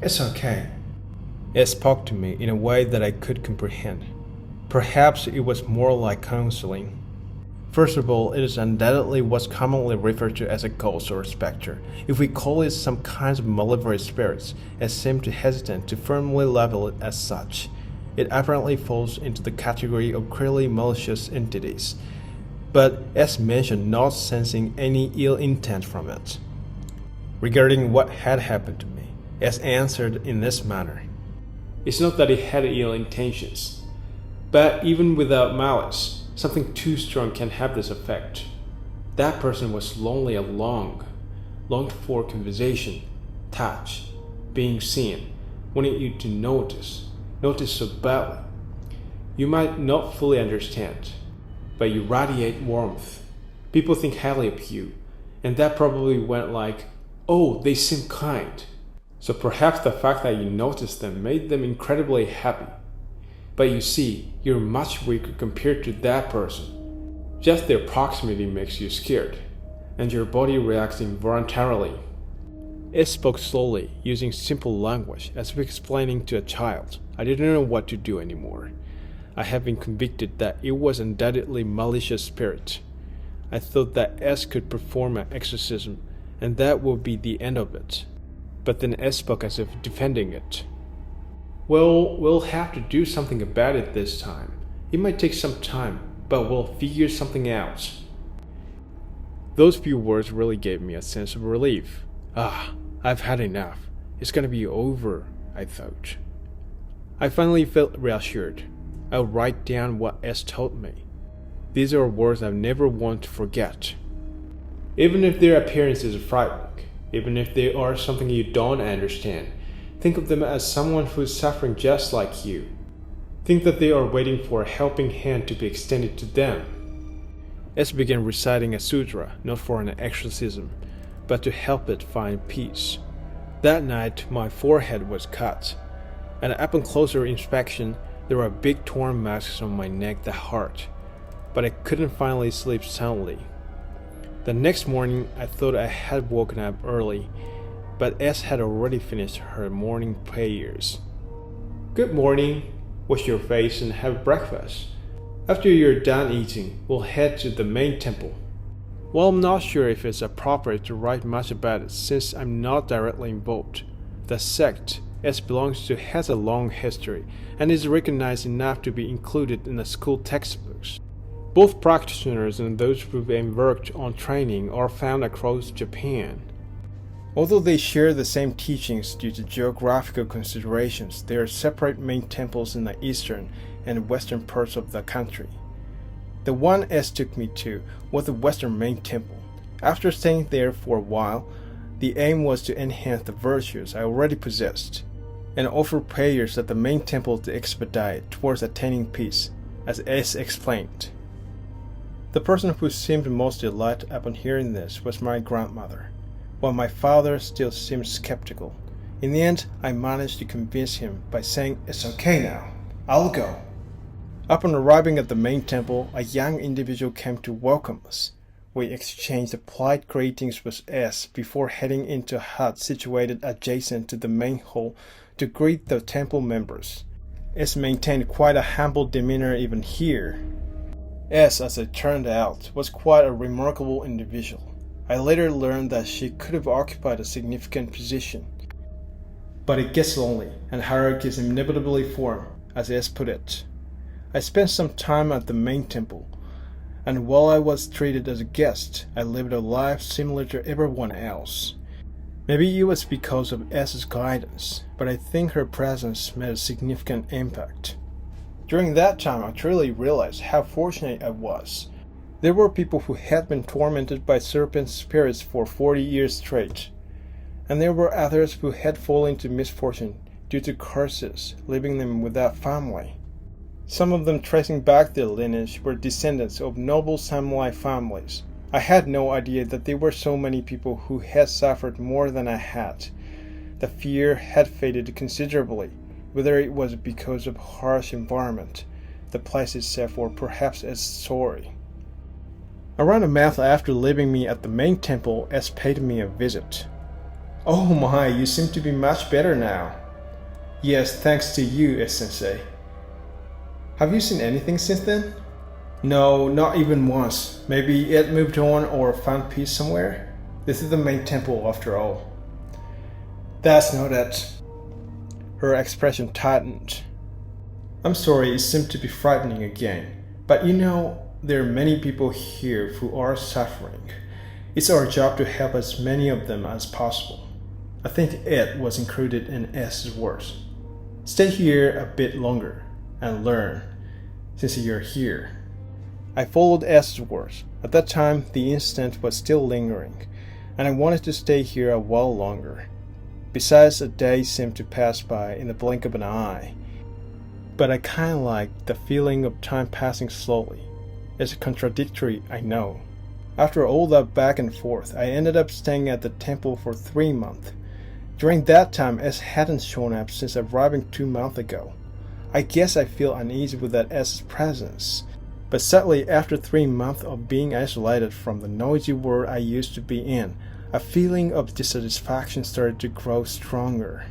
It's okay. It spoke to me in a way that I could comprehend. Perhaps it was more like counseling. First of all, it is undoubtedly what's commonly referred to as a ghost or a specter. If we call it some kinds of malevolent spirits, and seem to hesitate to firmly label it as such, it apparently falls into the category of clearly malicious entities, but as mentioned, not sensing any ill intent from it. Regarding what had happened to me, S answered in this manner. It's not that it had ill intentions, but even without malice, something too strong can have this effect. That person was lonely and longed for conversation, touch, being seen, wanted you to notice so badly. You might not fully understand, but you radiate warmth. People think highly of you, and that probably went like, "Oh, they seem kind." So perhaps the fact that you noticed them made them incredibly happy. But you see, you're much weaker compared to that person. Just their proximity makes you scared, and your body reacts involuntarily. It spoke slowly, using simple language, as if explaining to a child. I didn't know what to do anymore. I had been convicted that it was undoubtedly malicious spirit. I thought that S could perform an exorcism, and that would be the end of it. But then S spoke as if defending it. Well, we'll have to do something about it this time. It might take some time, but we'll figure something out. Those few words really gave me a sense of relief. I've had enough. It's gonna be over, I thought. I finally felt reassured. I'll write down what S told me. These are words I've never want to forget. Even if their appearance is frightening, even if they are something you don't understand, think of them as someone who is suffering just like you. Think that they are waiting for a helping hand to be extended to them. S began reciting a sutra, not for an exorcism, but to help it find peace. That night, my forehead was cut. and upon closer inspection, there were big torn marks on my neck that hurt, but I couldn't finally sleep soundly. The next morning, I thought I had woken up early, but S had already finished her morning prayers. "Good morning. Wash your face and have breakfast. After you're done eating, we'll head to the main temple." Well, I'm not sure if it's appropriate to write much about it since I'm not directly involved. The sect S belongs to has a long history and is recognized enough to be included in the school textbooks. Both practitioners and those who've embarked on training are found across Japan. Although they share the same teachings due to geographical considerations, there are separate main temples in the eastern and western parts of the country. The one S took me to was the western main temple. After staying there for a while, the aim was to enhance the virtues I already possessed, and offer prayers at the main temple to expedite towards attaining peace, as S explained. The person who seemed most delighted upon hearing this was my grandmother, while my father still seemed skeptical. In the end, I managed to convince him by saying, "It's okay now, I'll go." Upon arriving at the main temple, a young individual came to welcome us. We exchanged polite greetings with S before heading into a hut situated adjacent to the main hall to greet the temple members. S maintained quite a humble demeanor even here. S, as it turned out, was quite a remarkable individual. I later learned that she could have occupied a significant position. But it gets lonely, and hierarchies inevitably form, as S put it. I spent some time at the main temple, and while I was treated as a guest, I lived a life similar to everyone else. Maybe it was because of S's guidance, but I think her presence made a significant impact. During that time, I truly realized how fortunate I was. There were people who had been tormented by serpent spirits for 40 years straight, and there were others who had fallen into misfortune due to curses, leaving them without family. Some of them tracing back their lineage were descendants of noble samurai families. I had no idea that there were so many people who had suffered more than I had. The fear had faded considerably, whether it was because of harsh environment, the place itself, or perhaps its story. Around a month after leaving me at the main temple, S paid me a visit. "Oh my, you seem to be much better now." "Yes, thanks to you, S-sensei." "Have you seen anything since then?" "No, not even once. Maybe it moved on or found peace somewhere. This is the main temple after all." "That's not it." Her expression tightened. "I'm sorry, it seemed to be frightening again. But you know, there are many people here who are suffering. It's our job to help as many of them as possible." I think it was included in S's words. "Stay here a bit longer and learn, since you're here." I followed S's words. At that time, the incident was still lingering, and I wanted to stay here a while longer. Besides, a day seemed to pass by in the blink of an eye. But I kinda liked the feeling of time passing slowly. It's contradictory, I know. After all that back and forth, I ended up staying at the temple for 3 months. During that time, S hadn't shown up since arriving 2 months ago. I guess I feel uneasy with that S's presence. But sadly, after 3 months of being isolated from the noisy world I used to be in, a feeling of dissatisfaction started to grow stronger.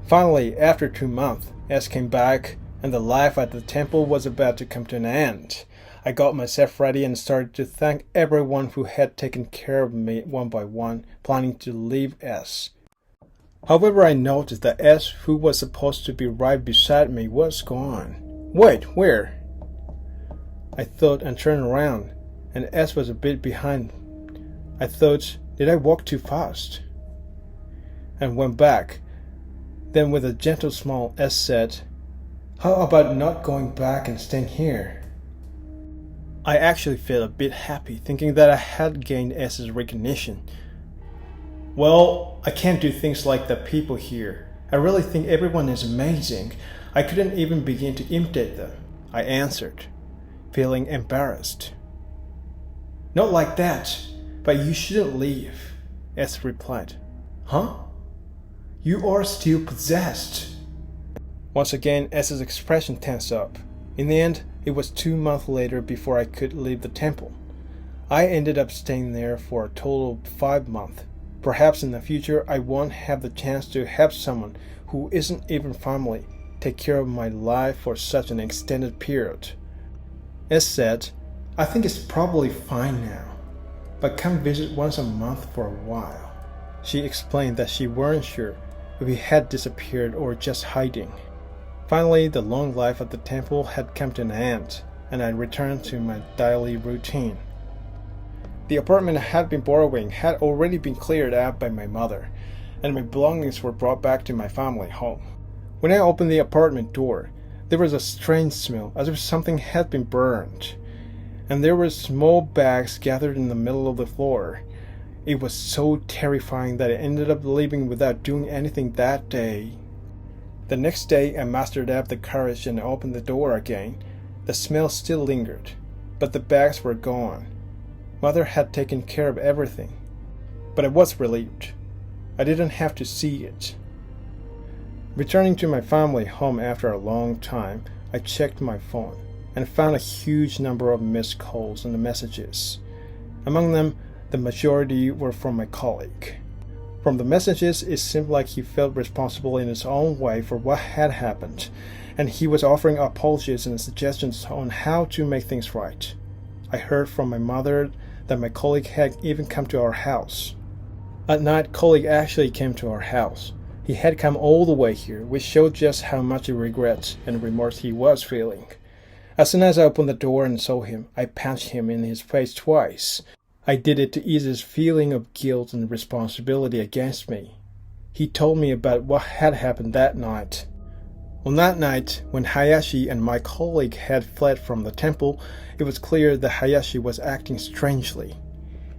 Finally, after 2 months, S came back, and the life at the temple was about to come to an end. I got myself ready and started to thank everyone who had taken care of me one by one, planning to leave S. However, I noticed that S, who was supposed to be right beside me, was gone. "Wait, where?" I thought and turned around, and S was a bit behind. I thought, did I walk too fast? And went back. Then with a gentle smile, S said, "How about not going back and staying here?" I actually felt a bit happy, thinking that I had gained S's recognition. "Well, I can't do things like the people here. I really think everyone is amazing. I couldn't even begin to imitate them," I answered, feeling embarrassed. "Not like that, but you shouldn't leave," S replied. "Huh? You are still possessed." Once again, S's expression tensed up. In the end, it was 2 months later before I could leave the temple. I ended up staying there for a total of 5 months. Perhaps in the future I won't have the chance to help someone who isn't even family take care of my life for such an extended period. S said, "I think it's probably fine now, but come visit once a month for a while." She explained that she weren't sure if he had disappeared or just hiding. Finally, the long life at the temple had come to an end, and I returned to my daily routine. The apartment I had been borrowing had already been cleared out by my mother, and my belongings were brought back to my family home. When I opened the apartment door, there was a strange smell as if something had been burned, and there were small bags gathered in the middle of the floor. It was so terrifying that I ended up leaving without doing anything that day. The next day, I mustered up the courage and opened the door again. The smell still lingered, but the bags were gone. Mother had taken care of everything, but I was relieved. I didn't have to see it. Returning to my family home after a long time, I checked my phone and found a huge number of missed calls and messages. Among them, the majority were from my colleague. From the messages, it seemed like he felt responsible in his own way for what had happened, and he was offering apologies and suggestions on how to make things right. I heard from my mother that my colleague had even come to our house. At night, colleague actually came to our house. He had come all the way here, which showed just how much regret and remorse he was feeling. As soon as I opened the door and saw him, I punched him in his face twice. I did it to ease his feeling of guilt and responsibility against me. He told me about what had happened that night. On that night, when Hayashi and my colleague had fled from the temple, it was clear that Hayashi was acting strangely.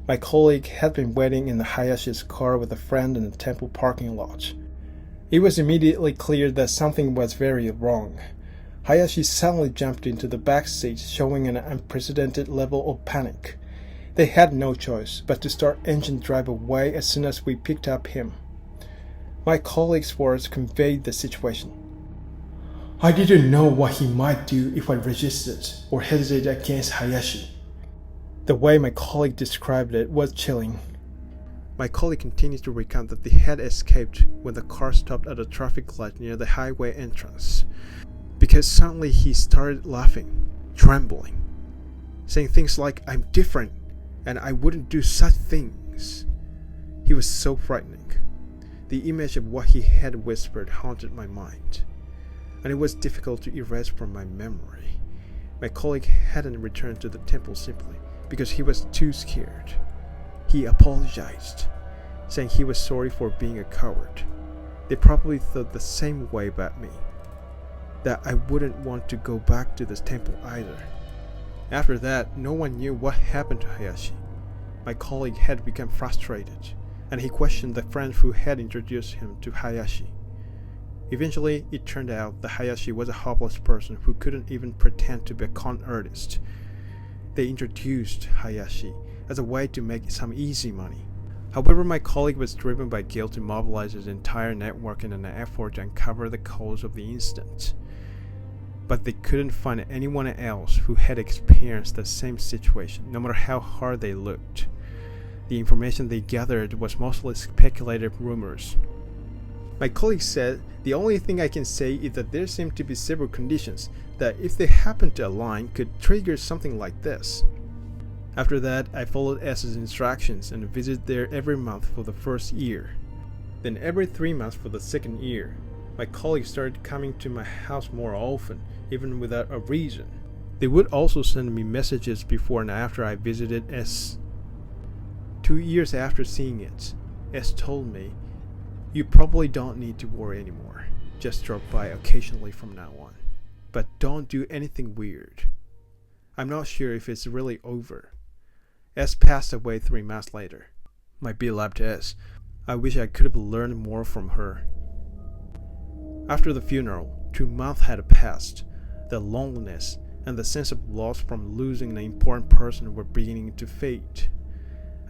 My colleague had been waiting in the Hayashi's car with a friend in the temple parking lot. It was immediately clear that something was very wrong. Hayashi suddenly jumped into the back seat, showing an unprecedented level of panic. They had no choice but to start engine drive away as soon as we picked up him. My colleague's words conveyed the situation. "I didn't know what he might do if I resisted or hesitated against Hayashi." The way my colleague described it was chilling. My colleague continues to recount that they had escaped when the car stopped at a traffic light near the highway entrance, because suddenly he started laughing, trembling, saying things like, "I'm different and I wouldn't do such things." He was so frightening. The image of what he had whispered haunted my mind, and it was difficult to erase from my memory. My colleague hadn't returned to the temple simply because he was too scared. He apologized, saying he was sorry for being a coward. They probably thought the same way about me, that I wouldn't want to go back to this temple either. After that, no one knew what happened to Hayashi. My colleague had become frustrated, and he questioned the friend who had introduced him to Hayashi. Eventually, it turned out that Hayashi was a hopeless person who couldn't even pretend to be a con artist. They introduced Hayashi as a way to make some easy money. However, my colleague was driven by guilt to mobilize his entire network in an effort to uncover the cause of the incident. But they couldn't find anyone else who had experienced the same situation, no matter how hard they looked. The information they gathered was mostly speculative rumors. My colleague said, "The only thing I can say is that there seem to be several conditions that, if they happen to align, could trigger something like this." After that, I followed S's instructions and visited there every month for the first year. Then every 3 months for the second year. My colleagues started coming to my house more often, even without a reason. They would also send me messages before and after I visited S. 2 years after seeing it, S told me, "You probably don't need to worry anymore. Just drop by occasionally from now on. But don't do anything weird." I'm not sure if it's really over. S passed away 3 months later. My beloved S. I wish I could have learned more from her. After the funeral, 2 months had passed. The loneliness and the sense of loss from losing an important person were beginning to fade,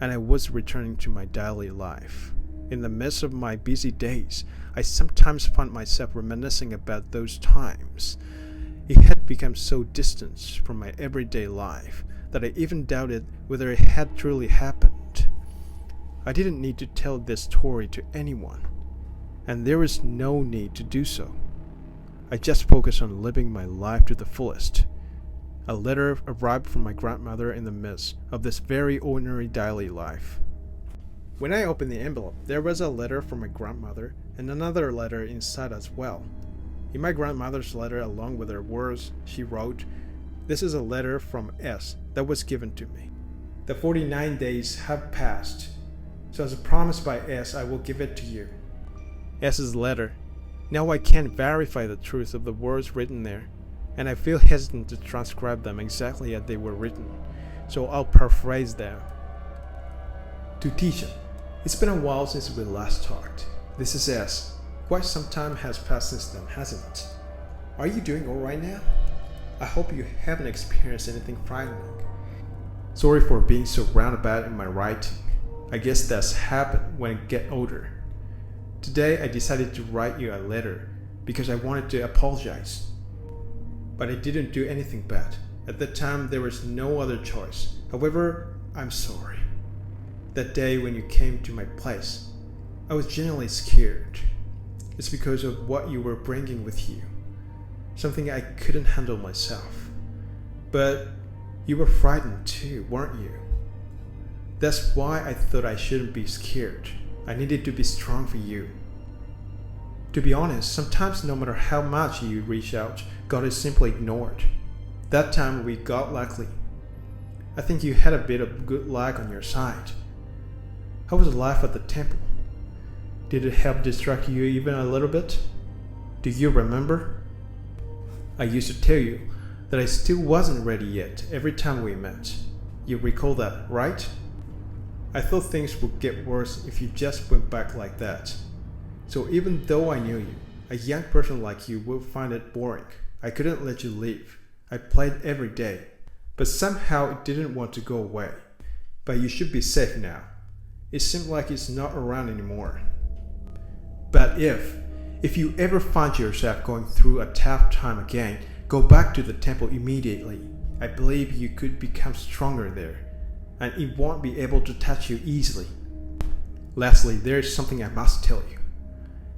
and I was returning to my daily life. In the midst of my busy days, I sometimes find myself reminiscing about those times. It had become so distant from my everyday life that I even doubted whether it had truly happened. I didn't need to tell this story to anyone, and there was no need to do so. I just focused on living my life to the fullest. A letter arrived from my grandmother in the midst of this very ordinary daily life. When I opened the envelope, there was a letter from my grandmother and another letter inside as well. In my grandmother's letter, along with her words, she wrote, "This is a letter from S that was given to me. The 49 days have passed, so as a promise by S, I will give it to you." S's letter. Now I can't verify the truth of the words written there, and I feel hesitant to transcribe them exactly as they were written, so I'll paraphrase them. To Tisha, it's been a while since we last talked. This is S. Quite some time has passed since then, hasn't it? Are you doing alright now? I hope you haven't experienced anything frightening. Sorry for being so roundabout in my writing. I guess that's happened when I get older. Today I decided to write you a letter because I wanted to apologize. But I didn't do anything bad. At that time there was no other choice. However, I'm sorry. That day when you came to my place, I was genuinely scared. It's because of what you were bringing with you. Something I couldn't handle myself. But you were frightened too, weren't you? That's why I thought I shouldn't be scared. I needed to be strong for you. To be honest, sometimes no matter how much you reach out, God is simply ignored. That time we got lucky. I think you had a bit of good luck on your side. How was life at the temple? Did it help distract you even a little bit? Do you remember? I used to tell you that I still wasn't ready yet every time we met. You recall that, right? I thought things would get worse if you just went back like that. So even though I knew you, a young person like you would find it boring. I couldn't let you leave. I played every day, but somehow it didn't want to go away. But you should be safe now. It seems like it's not around anymore. But if you ever find yourself going through a tough time again, go back to the temple immediately. I believe you could become stronger there, and it won't be able to touch you easily. Lastly, there is something I must tell you.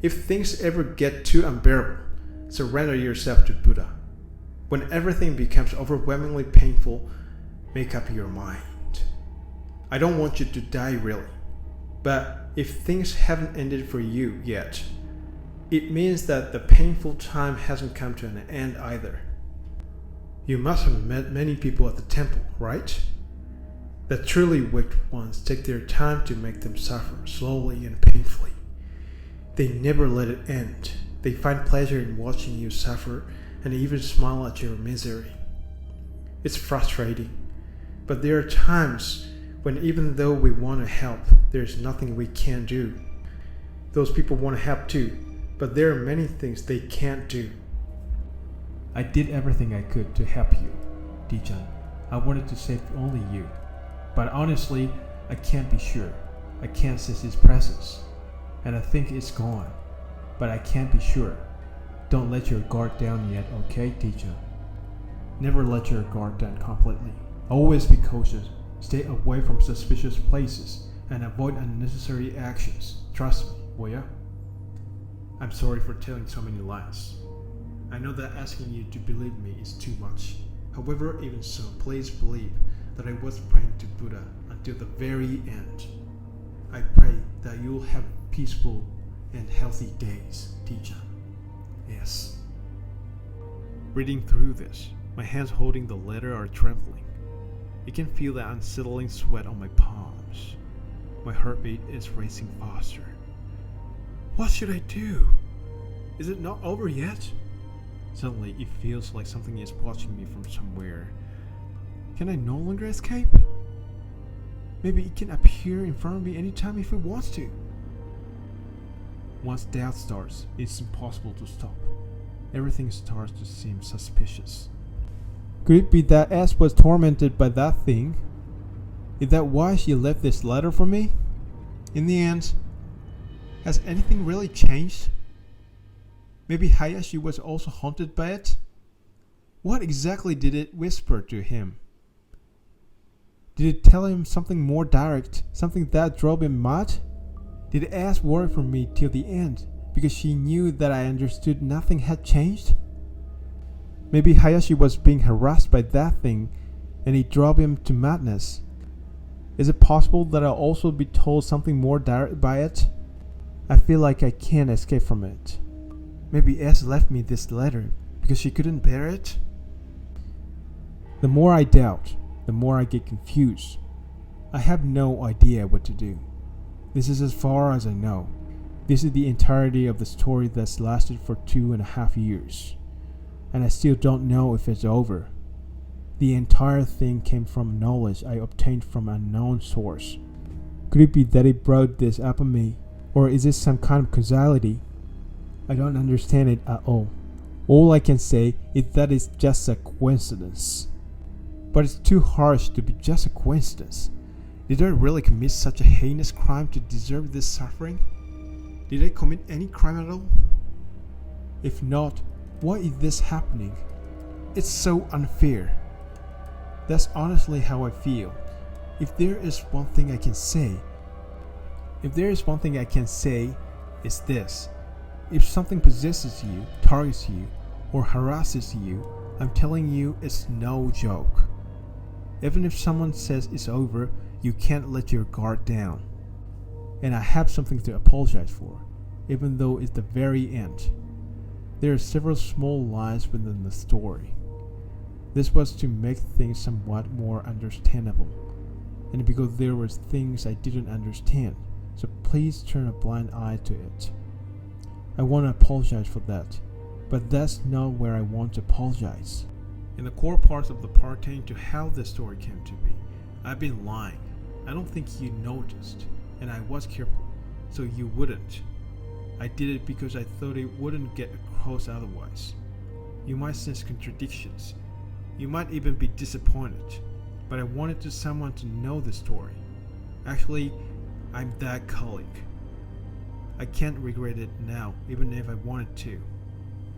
If things ever get too unbearable, surrender yourself to Buddha. When everything becomes overwhelmingly painful, make up your mind. I don't want you to die really, but if things haven't ended for you yet, it means that the painful time hasn't come to an end either. You must have met many people at the temple, right? The truly wicked ones take their time to make them suffer slowly and painfully. They never let it end. They find pleasure in watching you suffer and even smile at your misery. It's frustrating, but there are times when even though we want to help, there's nothing we can do. Those people want to help too, but there are many things they can't do. I did everything I could to help you, Dijan. I wanted to save only you. But honestly, I can't be sure. I can't sense his presence. And I think it's gone. But I can't be sure. Don't let your guard down yet, okay, Dijan? Never let your guard down completely. Always be cautious. Stay away from suspicious places and avoid unnecessary actions. Trust me, will ya? I'm sorry for telling so many lies. I know that asking you to believe me is too much. However, even so, please believe that I was praying to Buddha until the very end. I pray that you'll have peaceful and healthy days, Dijan. Yes. Reading through this, my hands holding the letter are trembling. You can feel the unsettling sweat on my palms. My heartbeat is racing faster. What should I do? Is it not over yet? Suddenly, it feels like something is watching me from somewhere. Can I no longer escape? Maybe it can appear in front of me anytime if it wants to. Once doubt starts, it's impossible to stop. Everything starts to seem suspicious. Could it be that S was tormented by that thing? Is that why she left this letter for me? In the end, Has anything really changed? Maybe Hayashi was also haunted by it? What exactly did it whisper to him? Did it tell him something more direct, something that drove him mad? Did it ask worry for me till the end because she knew that I understood nothing had changed? Maybe Hayashi was being harassed by that thing and it drove him to madness. Is it possible that I'll also be told something more direct by it? I feel like I can't escape from it. Maybe S left me this letter because she couldn't bear it? The more I doubt, the more I get confused. I have no idea what to do. This is as far as I know. This is the entirety of the story that's lasted for 2.5 years. And I still don't know if it's over. The entire thing came from knowledge I obtained from an unknown source. Could it be that it brought this up on me? Or is this some kind of causality? I don't understand it at all. All I can say is that it's just a coincidence. But it's too harsh to be just a coincidence. Did I really commit such a heinous crime to deserve this suffering? Did I commit any crime at all? If not, why is this happening? It's so unfair. That's honestly how I feel. If there is one thing I can say, it's this. If something possesses you, targets you, or harasses you, I'm telling you it's no joke. Even if someone says it's over, you can't let your guard down. And I have something to apologize for, even though it's the very end. There are several small lines within the story. This was to make things somewhat more understandable, and because there were things I didn't understand, so please turn a blind eye to it. I want to apologize for that, but that's not where I want to apologize. In the core parts of the pertain to how this story came to be, I've been lying. I don't think you noticed, and I was careful, so you wouldn't. I did it because I thought it wouldn't get across otherwise. You might sense contradictions. You might even be disappointed, but I wanted someone to know the story. Actually, I'm that colleague. I can't regret it now, even if I wanted to.